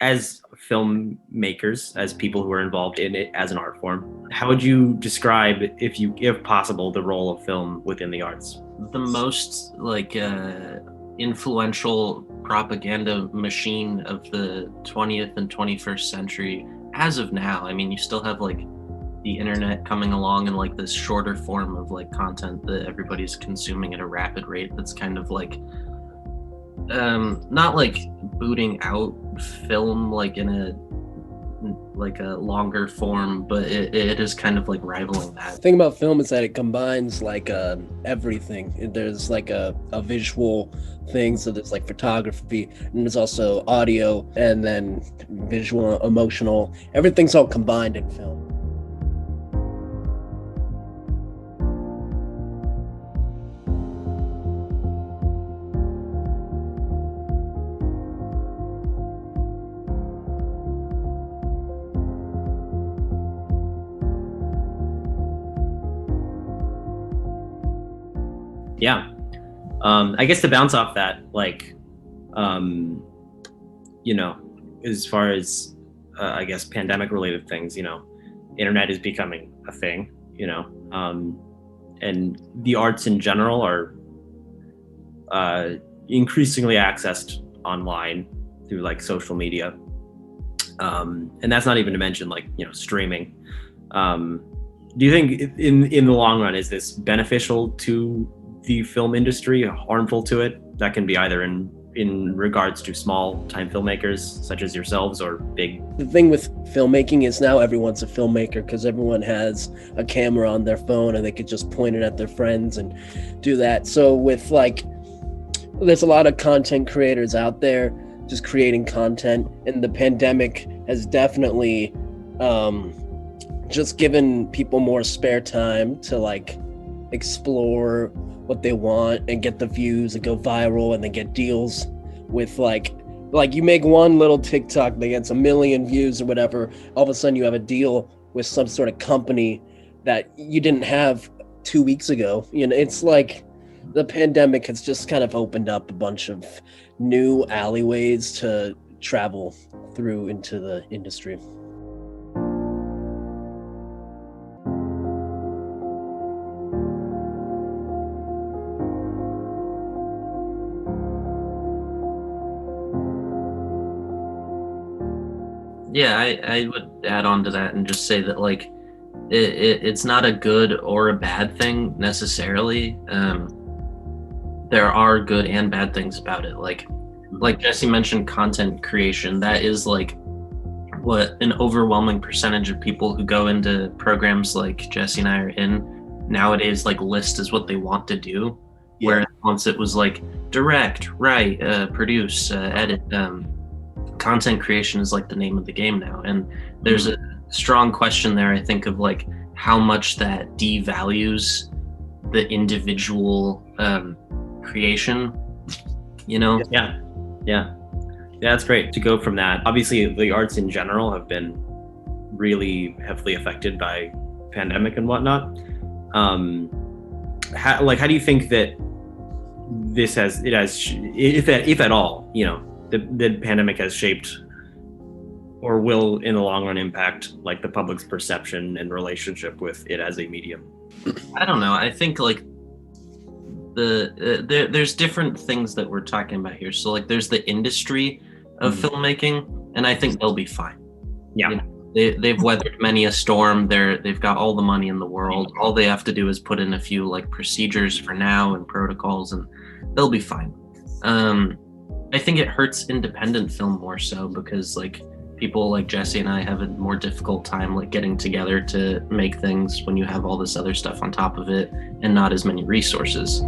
as filmmakers, as people who are involved in it as an art form, how would you describe, if possible, the role of film within the arts? The most influential propaganda machine of the 20th and 21st century as of now. I mean, you still have like the internet coming along and like this shorter form of like content that everybody's consuming at a rapid rate that's kind of like not like booting out film like in a longer form, but it is kind of like rivaling that. The thing about film is that it combines like everything. There's like a visual thing, so there's like photography, and there's also audio, and then visual, emotional. Everything's all combined in film. Yeah. I guess to bounce off that, like, as far as, I guess, pandemic related things, internet is becoming a thing, and the arts in general are increasingly accessed online through like social media. And that's not even to mention like, streaming. Do you think in the long run, is this beneficial to the film industry, harmful to it? That can be either in regards to small time filmmakers such as yourselves, or big. The thing with filmmaking is now everyone's a filmmaker because everyone has a camera on their phone and they could just point it at their friends and do that. So with like, there's a lot of content creators out there just creating content, and the pandemic has definitely just given people more spare time to like explore what they want and get the views and go viral and then get deals with like you make one little TikTok that gets 1 million views or whatever, all of a sudden you have a deal with some sort of company that you didn't have 2 weeks ago. It's like the pandemic has just kind of opened up a bunch of new alleyways to travel through into the industry. Yeah, I would add on to that and just say that like it's not a good or a bad thing necessarily. There are good and bad things about it. Like Jesse mentioned, content creation. That is like what an overwhelming percentage of people who go into programs like Jesse and I are in nowadays like list as what they want to do. Yeah. Whereas once it was like direct, write, produce, edit. Content creation is like the name of the game now, and there's a strong question there, I think, of like how much that devalues the individual creation, Yeah, that's great to go from that. Obviously the arts in general have been really heavily affected by pandemic and whatnot. How do you think that this has, if at all, the pandemic has shaped or will in the long run impact like the public's perception and relationship with it as a medium? I don't know. I think like there's different things that we're talking about here. So like there's the industry of filmmaking, and I think they'll be fine. Yeah. They've weathered many a storm. They've got all the money in the world. All they have to do is put in a few like procedures for now and protocols, and they'll be fine. I think it hurts independent film more so because like people like Jesse and I have a more difficult time like getting together to make things when you have all this other stuff on top of it and not as many resources.